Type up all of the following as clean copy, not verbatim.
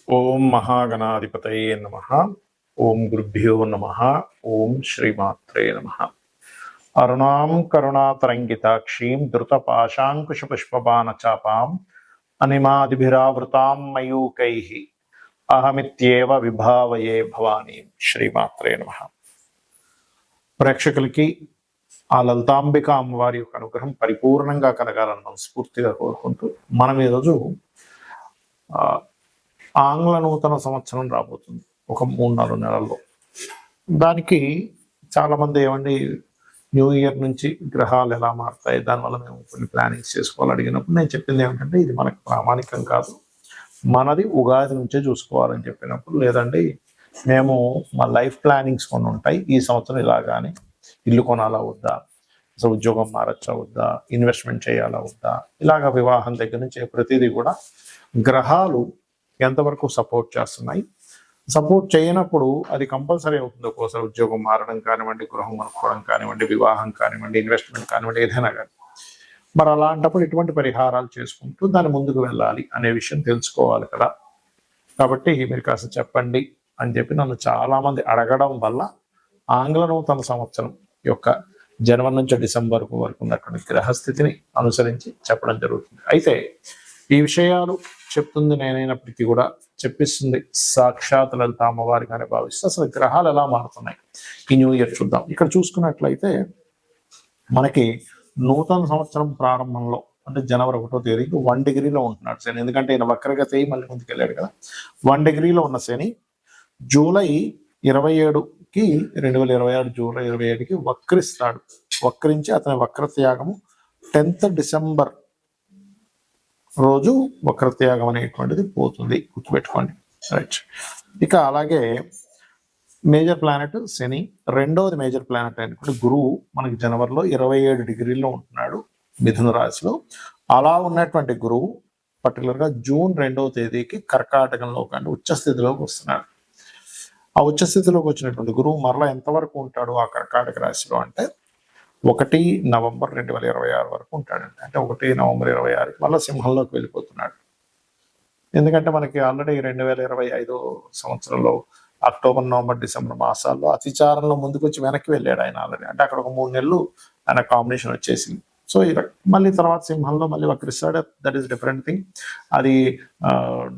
ఓం మహాగణాధిపతయే నమః. ఓం గురుభ్యో నమః. ఓం శ్రీమాత్రే నమః. అరుణాం కరుణాతరంగితాక్షీం ధృతపాశాంకుశపుష్పబాణచాపాం అనిమాదిభిరావృతాం మయూకైః అహమిత్యేవ విభావయే భవానీం. శ్రీమాత్రే నమః. ప్రేక్షకులకి ఆ లలితాంబిక అమ్మవారి యొక్క అనుగ్రహం పరిపూర్ణంగా కలగాలని మనస్ఫూర్తిగా కోరుకుంటూ మనం ఈరోజు ఆంగ్ల నూతన సంవత్సరం రాబోతుంది ఒక 3-4 నెలల్లో. దానికి చాలామంది ఏమండి న్యూ ఇయర్ నుంచి గ్రహాలు ఎలా మారుతాయి, దానివల్ల మేము కొన్ని ప్లానింగ్స్ చేసుకోవాలి అడిగినప్పుడు నేను చెప్పింది ఏమిటంటే ఇది మనకు ప్రామాణికం కాదు, మనది ఉగాది నుంచే చూసుకోవాలని చెప్పినప్పుడు లేదండి మేము మా లైఫ్ ప్లానింగ్స్ కొన్ని ఉంటాయి, ఈ సంవత్సరం ఇలాగానే ఇల్లు కొనాలా వద్దా, అసలు ఉద్యోగం మారచ్చా వద్దా, ఇన్వెస్ట్మెంట్ చేయాలా వద్దా, ఇలాగ వివాహం దగ్గర నుంచి ప్రతిదీ కూడా గ్రహాలు ఎంతవరకు సపోర్ట్ చేస్తున్నాయి, సపోర్ట్ చేయనప్పుడు అది కంపల్సరీ అవుతుంది. ఒక్కోసారి ఉద్యోగం మారడం కానివ్వండి, గృహం కొనుక్కోవడం కానివ్వండి, వివాహం కానివ్వండి, ఇన్వెస్ట్మెంట్ కానివ్వండి, ఏదైనా కానీ. మరి అలాంటప్పుడు ఇటువంటి పరిహారాలు చేసుకుంటూ దాన్ని ముందుకు వెళ్ళాలి అనే విషయం తెలుసుకోవాలి కదా. కాబట్టి మీరు కాస్త చెప్పండి అని చెప్పి నన్ను చాలామంది అడగడం వల్ల ఆంగ్ల నూతన సంవత్సరం యొక్క జనవరి నుంచి డిసెంబర్ వరకు ఉన్నటువంటి గ్రహస్థితిని అనుసరించి చెప్పడం జరుగుతుంది. అయితే ఈ విషయాలు చెప్తుంది నేనైనప్పటికీ కూడా చెప్పిస్తుంది సాక్షాత్ లలిత అమ్మవారిగానే భావిస్తే అసలు గ్రహాలు ఎలా మారుతున్నాయి ఈ న్యూ ఇయర్ చూద్దాం. ఇక్కడ చూసుకున్నట్లయితే మనకి నూతన సంవత్సరం ప్రారంభంలో అంటే జనవరి 1వ తేదీకి 1 డిగ్రీలో ఉంటున్నాడు శని. ఎందుకంటే ఈయన వక్రగతి మళ్ళీ ముందుకు వెళ్ళాడు కదా. 1 డిగ్రీలో ఉన్న శని జూలై 27కి 2026 జూలై 27కి వక్రిస్తాడు. వక్రించి అతని వక్రత్యాగము 10th డిసెంబర్ రోజు వక్రత్యాగం అనేటువంటిది పోతుంది, గుర్తుపెట్టుకోండి. రైట్. ఇక అలాగే మేజర్ ప్లానెట్ శని, రెండవది మేజర్ ప్లానెట్ అయినటువంటి గురువు మనకి జనవరిలో 27 డిగ్రీల్లో ఉంటున్నాడు మిథున రాశిలో. అలా ఉన్నటువంటి గురువు పర్టికులర్గా జూన్ 2వ తేదీకి కర్కాటకంలో కానీ ఉచ్చస్థితిలోకి వస్తున్నాడు. ఆ ఉచ్చస్థితిలోకి వచ్చినటువంటి గురువు మరలా ఎంతవరకు ఉంటాడు ఆ కర్కాటక రాశిలో అంటే 1 నవంబర్ 2026 వరకు ఉంటాడండి. అంటే 1 నవంబర్ 2026కి మళ్ళీ సింహంలోకి వెళ్ళిపోతున్నాడు. ఎందుకంటే మనకి ఆల్రెడీ 2025 సంవత్సరంలో అక్టోబర్, నవంబర్, డిసెంబర్ మాసాల్లో అతిచారంలో ముందుకు వచ్చి వెనక్కి వెళ్ళాడు ఆయన ఆల్రెడీ. అంటే అక్కడ ఒక 3 నెలలు ఆయన కాంబినేషన్ వచ్చేసింది. సో మళ్ళీ తర్వాత సింహంలో మళ్ళీ వక్రిస్తాడు. That is different thing. అది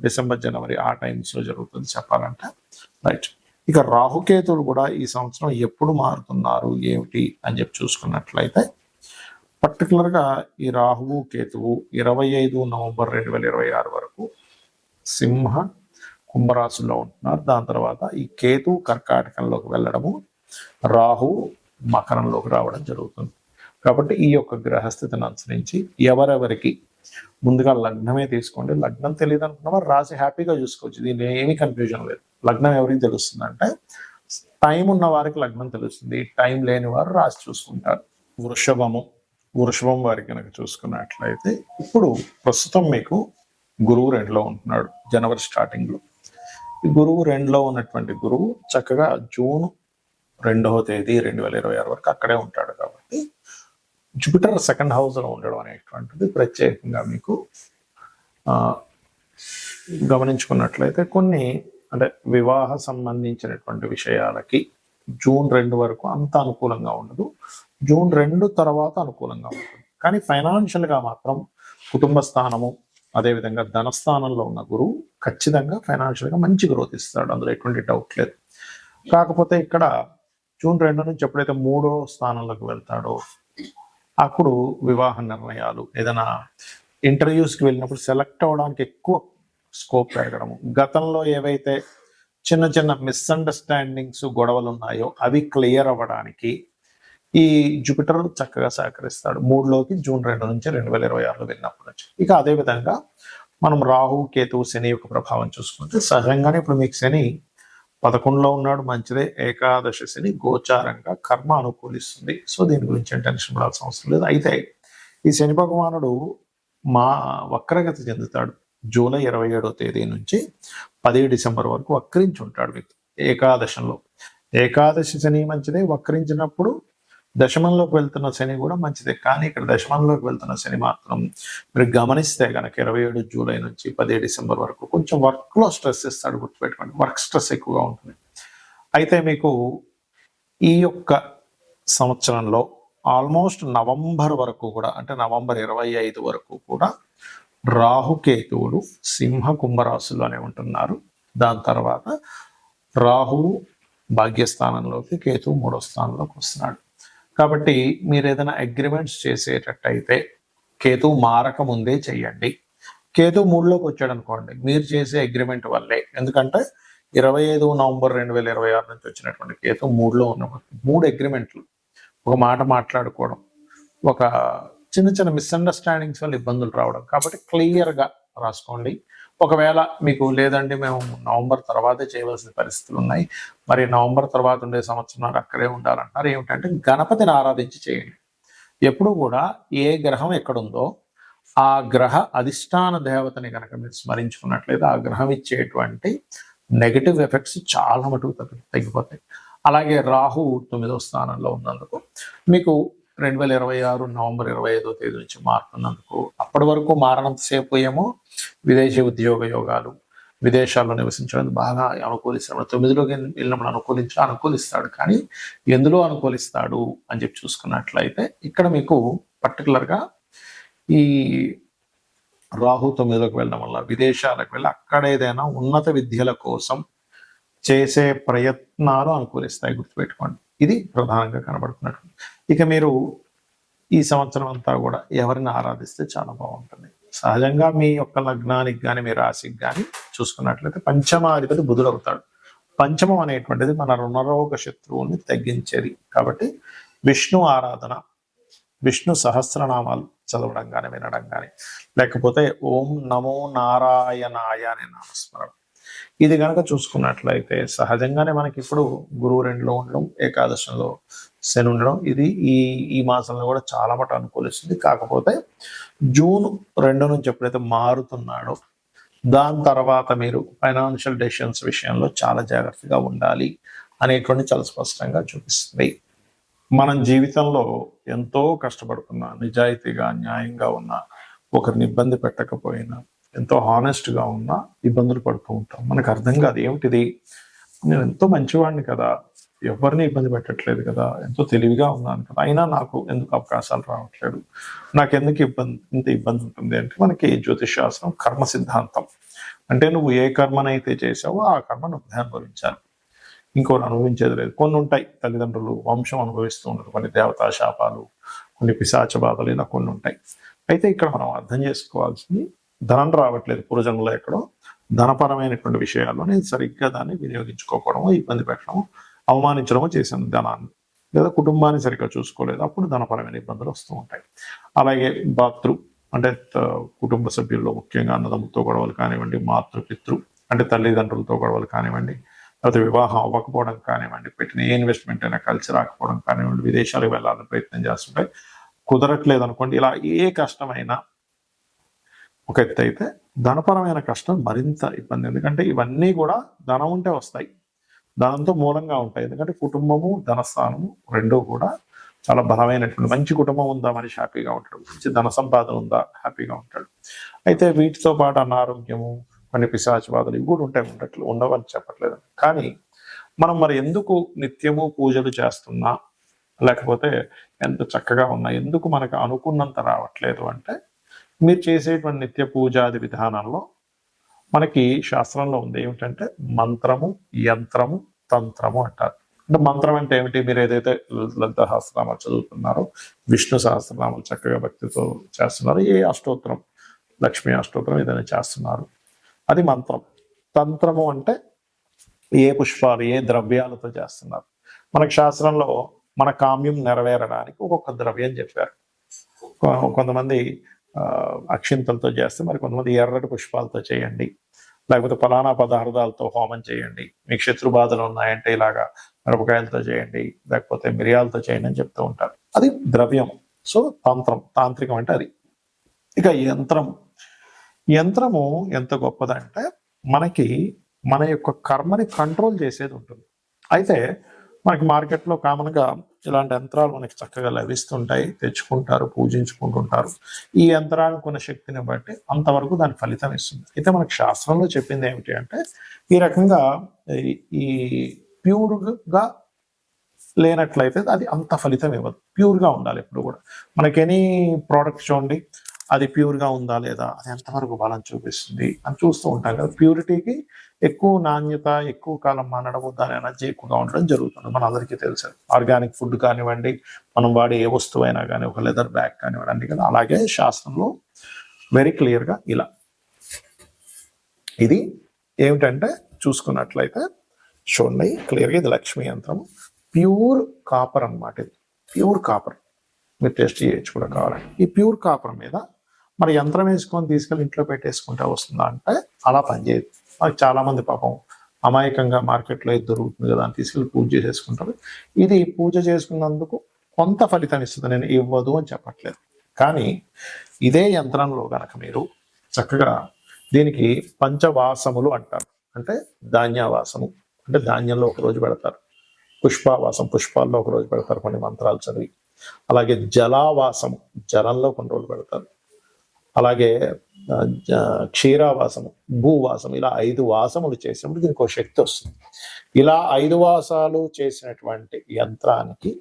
డిసెంబర్, జనవరి ఆ టైమ్స్లో జరుగుతుంది చెప్పాలంటే. రైట్. ఇక రాహుకేతువులు కూడా ఈ సంవత్సరం ఎప్పుడు మారుతున్నారు ఏమిటి అని చెప్పి చూసుకున్నట్లయితే పర్టికులర్గా ఈ రాహువు కేతువు 25 నవంబర్ 2026 వరకు సింహ కుంభరాశుల్లో ఉంటున్నారు. దాని తర్వాత ఈ కేతు కర్కాటకంలోకి వెళ్ళడము, రాహు మకరంలోకి రావడం జరుగుతుంది. కాబట్టి ఈ యొక్క గ్రహస్థితిని అనుసరించి ఎవరెవరికి ముందుగా లగ్నమే తీసుకోండి. లగ్నం తెలియదు అనుకున్న వారు రాశి హ్యాపీగా చూసుకోవచ్చు, దీనిలో ఏమీ కన్ఫ్యూజన్ లేదు. లగ్నం ఎవరికి తెలుస్తుంది అంటే టైం ఉన్న వారికి లగ్నం తెలుస్తుంది, టైం లేని వారు రాశి చూసుకుంటారు. వృషభం వారికి కనుక చూసుకున్నట్లయితే ఇప్పుడు ప్రస్తుతం మీకు గురువు 2లో ఉంటున్నాడు జనవరి స్టార్టింగ్లో. ఈ గురువు 2లో ఉన్నటువంటి గురువు చక్కగా జూన్ 2వ తేదీ 2026 వరకు అక్కడే ఉంటాడు. కాబట్టి జూపిటర్ 2nd హౌస్లో ఉండడం అనేటువంటిది ప్రత్యేకంగా మీకు గమనించుకున్నట్లయితే కొన్ని అంటే వివాహ సంబంధించినటువంటి విషయాలకి జూన్ 2 వరకు అంత అనుకూలంగా ఉండదు. జూన్ 2 తర్వాత అనుకూలంగా ఉంటుంది. కానీ ఫైనాన్షియల్గా మాత్రం కుటుంబ స్థానము అదేవిధంగా ధనస్థానంలో ఉన్న గురువు ఖచ్చితంగా ఫైనాన్షియల్గా మంచి గ్రోత్ ఇస్తాడు, అందులో ఎటువంటి డౌట్ లేదు. కాకపోతే ఇక్కడ జూన్ 2 నుంచి ఎప్పుడైతే 3వ స్థానంలోకి వెళ్తాడో అప్పుడు వివాహ నిర్ణయాలు, ఏదైనా ఇంటర్వ్యూస్కి వెళ్ళినప్పుడు సెలెక్ట్ అవ్వడానికి ఎక్కువ స్కోప్ పెరగడము, గతంలో ఏవైతే చిన్న చిన్న మిస్అండర్స్టాండింగ్స్ గొడవలు ఉన్నాయో అవి క్లియర్ అవ్వడానికి ఈ జూపిటర్ చక్కగా సహకరిస్తాడు 3లోకి జూన్ 2 నుంచి 2026లో వెళ్ళినప్పటి నుంచి. ఇక అదేవిధంగా మనం రాహు కేతువు శని యొక్క ప్రభావం చూసుకుంటే సహజంగానే ఇప్పుడు మీకు శని 11లో ఉన్నాడు, మంచిదే. ఏకాదశి శని గోచారంగా కర్మ అనుకూలిస్తుంది. సో దీని గురించి టెన్షన్ పడాల్సిన అవసరం లేదు. అయితే ఈ శని భగవానుడు వక్రగతి చెందుతాడు జూలై 27వ తేదీ నుంచి 10 డిసెంబర్ వరకు వక్రించి ఉంటాడు మీకు ఏకాదశంలో. ఏకాదశి శని మంచిదే, వక్రించినప్పుడు దశమంలోకి వెళ్తున్న శని కూడా మంచిదే, కానీ ఇక్కడ దశమంలోకి వెళ్తున్న శని మాత్రం మీరు గమనిస్తే కనుక 27 జూలై నుంచి 10 డిసెంబర్ వరకు కొంచెం వర్క్లో స్ట్రెస్ ఇస్తాడు. గుర్తుపెట్టుకోండి, వర్క్ స్ట్రెస్ ఎక్కువగా ఉంటుంది. అయితే మీకు ఈ యొక్క సంవత్సరంలో ఆల్మోస్ట్ నవంబర్ వరకు కూడా, అంటే నవంబర్ 25 వరకు కూడా రాహుకేతువులు సింహ కుంభరాశుల్లోనే ఉంటున్నారు. దాని తర్వాత రాహువు భాగ్యస్థానంలోకి, కేతువు 3వ స్థానంలోకి వస్తున్నాడు. కాబట్టి మీరు ఏదైనా అగ్రిమెంట్స్ చేసేటట్టయితే కేతువు మారక ముందే చెయ్యండి. కేతువు 3లోకి వచ్చాడు అనుకోండి, మీరు చేసే అగ్రిమెంట్ వల్లే. ఎందుకంటే 25 నవంబర్ 2026 నుంచి వచ్చినటువంటి కేతువు 3లో ఉన్నప్పుడు 3 అగ్రిమెంట్లు, ఒక మాట మాట్లాడుకోవడం, ఒక చిన్న చిన్న మిస్అండర్స్టాండింగ్స్ వల్ల ఇబ్బందులు రావడం. కాబట్టి క్లియర్గా రాసుకోండి. ఒకవేళ మీకు లేదండి మేము నవంబర్ తర్వాతే చేయవలసిన పరిస్థితులు ఉన్నాయి, మరి నవంబర్ తర్వాత ఉండే సంవత్సరం అక్కడే ఉండాలంటారు, ఏమిటంటే గణపతిని ఆరాధించి చేయండి. ఎప్పుడు కూడా ఏ గ్రహం ఎక్కడుందో ఆ గ్రహ అధిష్టాన దేవతని కనుక మీరు స్మరించుకున్నట్లయితే ఆ గ్రహం ఇచ్చేటువంటి నెగటివ్ ఎఫెక్ట్స్ చాలా మటుకు తగ్గిపోతాయి. అలాగే రాహు 9వ స్థానంలో ఉన్నందుకు మీకు 2026 నవంబర్ 25వ తేదీ నుంచి మారుతున్నందుకు అప్పటి వరకు మారనంతసేపు ఏమో విదేశీ ఉద్యోగ యోగాలు, విదేశాల్లో నివసించడం బాగా అనుకూలిస్తాడు. 9లోకి వెళ్ళినప్పుడు అనుకూలిస్తాడు, కానీ ఎందులో అనుకూలిస్తాడు అని చెప్పి చూసుకున్నట్లయితే ఇక్కడ మీకు పర్టికులర్గా ఈ రాహు 9లోకి వెళ్ళడం వల్ల విదేశాలకు వెళ్ళి అక్కడ ఏదైనా ఉన్నత విద్యల కోసం చేసే ప్రయత్నాలు అనుకూలిస్తాయి. గుర్తుపెట్టుకోండి, ఇది ప్రధానంగా కనబడుతున్నట్టు. ఇక మీరు ఈ సంవత్సరం అంతా కూడా ఎవరిని ఆరాధిస్తే చాలా బాగుంటుంది. సహజంగా మీ యొక్క లగ్నానికి కానీ మీ రాశికి కానీ చూసుకున్నట్లయితే పంచమాధిపతి బుధుడు అవుతాడు. పంచమం అనేటువంటిది మన రుణరోగ శత్రువుల్ని తగ్గించేది. కాబట్టి విష్ణు ఆరాధన, విష్ణు సహస్రనామాలు చదవడం కానీ వినడం కానీ, లేకపోతే ఓం నమో నారాయణాయ అనే నామస్మరణ, ఇది కనుక చూసుకున్నట్లయితే సహజంగానే మనకి ఇప్పుడు గురువు 2లో ఉండడం, ఏకాదశంలో శని ఉండడం, ఇది ఈ మాసంలో కూడా చాలా మటు అనుకూలిస్తుంది. కాకపోతే జూన్ 2 నుంచి ఎప్పుడైతే మారుతున్నాడో దాని తర్వాత మీరు ఫైనాన్షియల్ డెసిషన్స్ విషయంలో చాలా జాగ్రత్తగా ఉండాలి అనేటువంటి చాలా స్పష్టంగా చూపిస్తుంది. మనం జీవితంలో ఎంతో కష్టపడుతున్నా, నిజాయితీగా న్యాయంగా ఉన్నా, ఒకరిని ఇబ్బంది పెట్టకపోయినా, ఎంతో హానెస్ట్గా ఉన్నా ఇబ్బందులు పడుతూ ఉంటాం. మనకు అర్థం కాదు ఏమిటిది, నేను ఎంతో మంచివాడిని కదా, ఎవరిని ఇబ్బంది పెట్టట్లేదు కదా, ఎంతో తెలివిగా ఉన్నాను కదా, అయినా నాకు ఎందుకు అవకాశాలు రావట్లేదు, నాకెందుకు ఇంత ఇబ్బంది ఉంటుంది అంటే మనకి జ్యోతిషాస్త్రం కర్మ సిద్ధాంతం. అంటే నువ్వు ఏ కర్మనైతే చేసావో ఆ కర్మ నువ్వు అనుభవించాలి, ఇంకోటి అనుభవించేది లేదు. కొన్ని ఉంటాయి, తల్లిదండ్రులు వంశం అనుభవిస్తూ ఉంటారు, కొన్ని దేవతా శాపాలు, కొన్ని పిశాచ బాధలు, ఇలా కొన్ని ఉంటాయి. అయితే ఇక్కడ మనం అర్థం చేసుకోవాల్సింది, ధనం రావట్లేదు పూర్వజన్మలో ఎక్కడో ధనపరమైనటువంటి విషయాల్లో నేను సరిగ్గా దాన్ని వినియోగించుకోకపోవడము, ఇబ్బంది పెట్టడము, అవమానించడము చేశాను ధనాన్ని, లేదా కుటుంబాన్ని సరిగ్గా చూసుకోలేదు, అప్పుడు ధనపరమైన ఇబ్బందులు వస్తూ ఉంటాయి. అలాగే అంటే కుటుంబ సభ్యుల్లో ముఖ్యంగా అన్నదమ్ములతో గొడవలు కానివ్వండి, మాతృపితృ అంటే తల్లిదండ్రులతో గొడవలు కానివ్వండి, లేకపోతే వివాహం అవ్వకపోవడం కానివ్వండి, పెట్టిన ఏ ఇన్వెస్ట్మెంట్ అయినా కలిసి రాకపోవడం కానివ్వండి, విదేశాలకు వెళ్ళాలని ప్రయత్నం చేస్తుంటే కుదరట్లేదు అనుకోండి, ఇలా ఏ కష్టమైనా ఒక ఎత్తు అయితే ధనపరమైన కష్టం మరింత ఇబ్బంది. ఎందుకంటే ఇవన్నీ కూడా ధనం ఉంటే వస్తాయి, ధనంతో మూలంగా ఉంటాయి. ఎందుకంటే కుటుంబము ధనస్థానము రెండూ కూడా చాలా బలమైనటువంటి, మంచి కుటుంబం ఉందా మనిషి హ్యాపీగా ఉంటాడు, మంచి ధన సంపాదన ఉందా హ్యాపీగా ఉంటాడు. అయితే వీటితో పాటు అనారోగ్యము, కొన్ని పిశాచ బాధలు ఇవి కూడా ఉండవని చెప్పట్లేదు. కానీ మనం మరి ఎందుకు నిత్యము పూజలు చేస్తున్నా, లేకపోతే ఎంత చక్కగా ఉన్నా ఎందుకు మనకు అనుకున్నంత రావట్లేదు అంటే, మీరు చేసేటువంటి నిత్య పూజాది విధానంలో మనకి శాస్త్రంలో ఉంది ఏమిటంటే మంత్రము, యంత్రము, తంత్రము అంటారు. అంటే మంత్రం అంటే ఏమిటి, మీరు ఏదైతే లలిత సహస్రనామాలు చదువుతున్నారో, విష్ణు సహస్రనామాలు చక్కగా భక్తితో చేస్తున్నారు, ఏ అష్టోత్తరం, లక్ష్మీ అష్టోత్తరం ఏదైనా చేస్తున్నారు, అది మంత్రం. తంత్రము అంటే ఏ పుష్పాలు, ఏ ద్రవ్యాలతో చేస్తున్నారు. మనకి శాస్త్రంలో మన కామ్యం నెరవేరడానికి ఒక్కొక్క ద్రవ్యం చెప్పారు. కొంతమంది అక్షింతలతో చేస్తే, మరి కొంతమంది ఎర్రటి పుష్పాలతో చేయండి, లేకపోతే ఫలానా పదార్థాలతో హోమం చేయండి, మీకు శత్రు బాధలు ఉన్నాయంటే ఇలాగా మిరపకాయలతో చేయండి, లేకపోతే మిరియాలతో చేయండి అని చెప్తూ ఉంటారు. అది ద్రవ్యం. సో తాంత్రికం అంటే అది. ఇక యంత్రము ఎంత గొప్పదంటే మనకి మన యొక్క కర్మని కంట్రోల్ చేసేది ఉంటుంది. అయితే మనకి మార్కెట్లో కామన్గా ఇలాంటి యంత్రాలు మనకి చక్కగా లభిస్తుంటాయి, తెచ్చుకుంటారు, పూజించుకుంటుంటారు. ఈ యంత్రానికి ఉన్న శక్తిని బట్టి అంతవరకు దాని ఫలితం ఇస్తుంది. అయితే మనకి శాస్త్రంలో చెప్పింది ఏమిటి అంటే, ఈ రకంగా ఈ ప్యూర్గా లేనట్లయితే అది అంత ఫలితం ఇవ్వదు. ప్యూర్గా ఉండాలి ఎప్పుడు కూడా. మనకి ఎనీ ప్రోడక్ట్ చూడండి, అది ప్యూర్గా ఉందా లేదా, అది ఎంతవరకు బలం చూపిస్తుంది అని చూస్తూ ఉంటాం కదా. ప్యూరిటీకి ఎక్కువ నాణ్యత, ఎక్కువ కాలం మనడము, దాని ఎనర్జీ ఎక్కువగా ఉండడం జరుగుతుంది. మన అందరికీ తెలుసు. ఆర్గానిక్ ఫుడ్ కానివ్వండి, మనం వాడే ఏ వస్తువైనా కానీ, ఒక లెదర్ బ్యాగ్ కానివ్వండి కదా. అలాగే శాస్త్రంలో వెరీ క్లియర్గా ఇలా ఇది ఏమిటంటే చూసుకున్నట్లయితే చూడండి క్లియర్గా, ఇది లక్ష్మీ యంత్రం, ప్యూర్ కాపర్ అనమాట. ఇది ప్యూర్ కాపర్, మీరు టెస్ట్ చేయొచ్చు కూడా కావాలంటే. ఈ ప్యూర్ కాపర్ మీద మరి యంత్రం వేసుకొని తీసుకెళ్ళి ఇంట్లో పెట్టేసుకుంటే వస్తుందా అంటే అలా పనిచేయదు. మనకి చాలా మంది పాపం అమాయకంగా మార్కెట్లో ఏది దొరుకుతుంది కదా అని తీసుకెళ్ళి పూజ చేసేసుకుంటారు. ఇది పూజ చేసుకున్నందుకు కొంత ఫలితం ఇస్తుంది, నేను ఇవ్వదు అని చెప్పట్లేదు. కానీ ఇదే యంత్రంలో కనుక మీరు చక్కగా దీనికి పంచవాసములు అంటారు. అంటే ధాన్యవాసము అంటే ధాన్యంలో ఒకరోజు పెడతారు, పుష్పవాసం పుష్పాల్లో ఒకరోజు పెడతారు కొన్ని మంత్రాలు చదివి, అలాగే జలావాసము జలంలో కొన్ని రోజులు పెడతారు, అలాగే క్షీరావాసము, భూవాసం, ఇలా 5 వాసములు చేసినప్పుడు దీనికి ఒక శక్తి వస్తుంది. ఇలా 5 వాసాలు చేసినటువంటి యంత్రానికి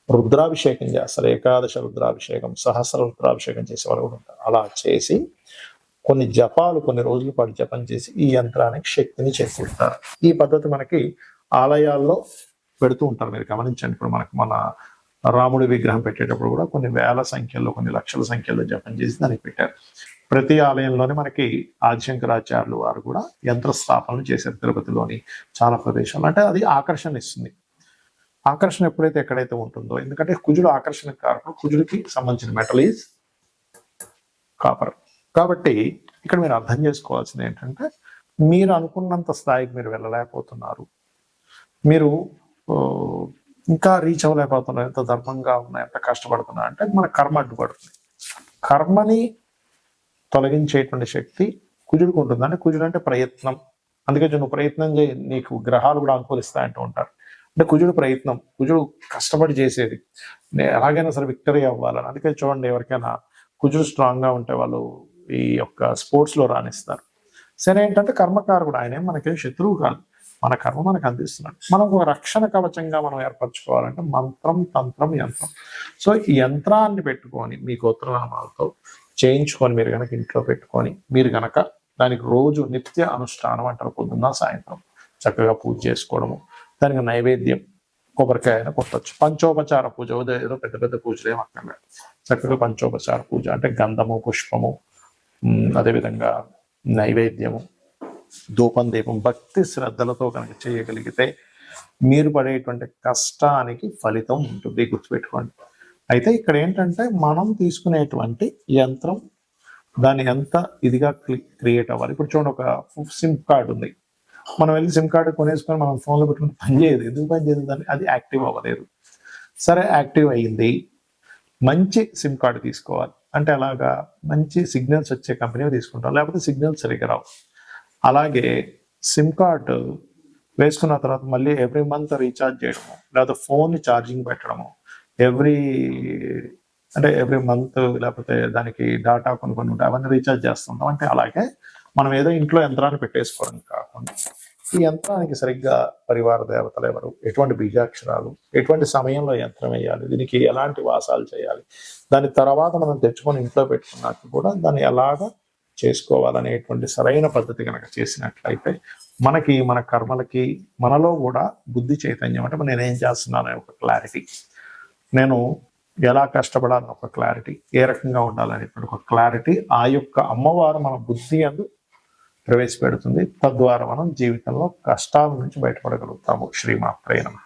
రుద్రాభిషేకం చేస్తారు. ఏకాదశ రుద్రాభిషేకం, సహస్ర రుద్రాభిషేకం చేసేవారు కూడా ఉంటారు. అలా చేసి కొన్ని జపాలు, కొన్ని రోజుల పాటు జపం చేసి ఈ యంత్రానికి శక్తిని చేకూరుతారు. ఈ పద్ధతి మనకి ఆలయాల్లో పెడుతూ ఉంటారు. మీరు గమనించండి, ఇప్పుడు మనకు మన రాముడి విగ్రహం పెట్టేటప్పుడు కూడా కొన్ని వేల సంఖ్యలో, కొన్ని లక్షల సంఖ్యలో జపం చేసి దానికి పెట్టారు. ప్రతి ఆలయంలోనే మనకి ఆదిశంకరాచార్యులు వారు కూడా యంత్ర స్థాపనలు చేశారు. తిరుపతిలోని చాలా ప్రదేశాలు. అంటే అది ఆకర్షణ ఇస్తుంది. ఆకర్షణ ఎప్పుడైతే ఎక్కడైతే ఉంటుందో, ఎందుకంటే కుజుడు ఆకర్షణ కారకుడు, కుజుడికి సంబంధించిన మెటల్ ఈజ్ కాపర్. కాబట్టి ఇక్కడ మీరు అర్థం చేసుకోవాల్సింది ఏంటంటే, మీరు అనుకున్నంత స్థాయికి మీరు వెళ్ళలేకపోతున్నారు, మీరు ఇంకా రీచ్ అవ్వలేకపోతున్నారు, ఎంత ధర్మంగా ఉన్నా, ఎంత కష్టపడుతున్నారు అంటే మన కర్మ అడ్డుపడుతుంది. కర్మని తొలగించేటువంటి శక్తి కుజుడికి ఉంటుంది. అంటే కుజుడు అంటే ప్రయత్నం. అందుకే నువ్వు ప్రయత్నం చేయి, నీకు గ్రహాలు కూడా అనుకూలిస్తాయంటూ ఉంటారు. అంటే కుజుడు ప్రయత్నం, కుజుడు కష్టపడి చేసేది, ఎలాగైనా సరే విక్టరీ అవ్వాలని. అందుకే చూడండి, ఎవరికైనా కుజుడు స్ట్రాంగ్గా ఉంటే వాళ్ళు ఈ యొక్క స్పోర్ట్స్లో రాణిస్తారు. సరే, ఏంటంటే కర్మకారకుడు, ఆయన మనకేం శత్రువు కాదు, మన కర్మ మనకు అందిస్తున్నాడు. మనం ఒక రక్షణ కవచంగా మనం ఏర్పరచుకోవాలంటే మంత్రం, తంత్రం, యంత్రం. సో ఈ యంత్రాన్ని పెట్టుకొని మీ గోత్రనామాలతో చేయించుకొని మీరు కనుక ఇంట్లో పెట్టుకొని మీరు కనుక దానికి రోజు నిత్య అనుష్ఠానం అంటారు, పొద్దున్న సాయంత్రం చక్కగా పూజ చేసుకోవడము, దానికి నైవేద్యం కొబ్బరికాయను కొట్టచ్చు. పంచోపచార పూజ, ఏదో పెద్ద పెద్ద పూజలు ఏం అక్కర్లేదు. చక్కగా పంచోపచార పూజ అంటే గంధము, పుష్పము, అదేవిధంగా నైవేద్యము, ధూపం, దీపం, భక్తి శ్రద్ధలతో కనుక చేయగలిగితే మీరు పడేటువంటి కష్టానికి ఫలితం ఉంటుంది, గుర్తుపెట్టుకోండి. అయితే ఇక్కడ ఏంటంటే మనం తీసుకునేటువంటి యంత్రం దాన్ని ఎంత ఇదిగా క్రియేట్ అవ్వాలి. ఇప్పుడు చూడండి, ఒక సిమ్ కార్డు ఉంది, మనం వెళ్ళి సిమ్ కార్డు కొనేసుకొని మనం ఫోన్లో పెట్టుకుని పని చేయదు. ఎందుకు పని చేయదు? దాన్ని అది యాక్టివ్ అవ్వలేదు. సరే, యాక్టివ్ అయ్యింది, మంచి సిమ్ కార్డు తీసుకోవాలి. అంటే అలాగా మంచి సిగ్నల్స్ వచ్చే కంపెనీ తీసుకుంటాం, లేకపోతే సిగ్నల్స్ సరిగ్గా రావు. అలాగే సిమ్ కార్డు వేసుకున్న తర్వాత మళ్ళీ ఎవ్రీ మంత్ రీఛార్జ్ చేయడము, లేకపోతే ఫోన్ ఛార్జింగ్ పెట్టడము, ఎవ్రీ మంత్, లేకపోతే దానికి డాటా కొన్ని ఉంటాయి, అవన్నీ రీఛార్జ్ చేస్తుంటాం. అంటే అలాగే మనం ఏదో ఇంట్లో యంత్రాన్ని పెట్టేసుకోవడం కాకుండా ఈ యంత్రానికి సరిగ్గా పరివార దేవతలు ఎవరు, ఎటువంటి బీజాక్షరాలు, ఎటువంటి సమయంలో యంత్రం వేయాలి, దీనికి ఎలాంటి వాసాలు చేయాలి, దాని తర్వాత మనం తెచ్చుకొని ఇంట్లో పెట్టుకున్నాక కూడా దాన్ని ఎలాగా చేసుకోవాలనేటువంటి సరైన పద్ధతి కనుక చేసినట్లయితే మనకి, మన కర్మలకి, మనలో కూడా బుద్ధి చైతన్యం, అంటే నేనేం చేస్తున్నాను ఒక క్లారిటీ, నేను ఎలా కష్టపడాలని ఒక క్లారిటీ, ఏ రకంగా ఉండాలనేటువంటి ఒక క్లారిటీ ఆ యొక్క అమ్మవారు మన బుద్ధి అందు ప్రవేశపెడుతుంది. తద్వారా మనం జీవితంలో కష్టాల నుంచి బయటపడగలుగుతాము. శ్రీమాత్రే నమః.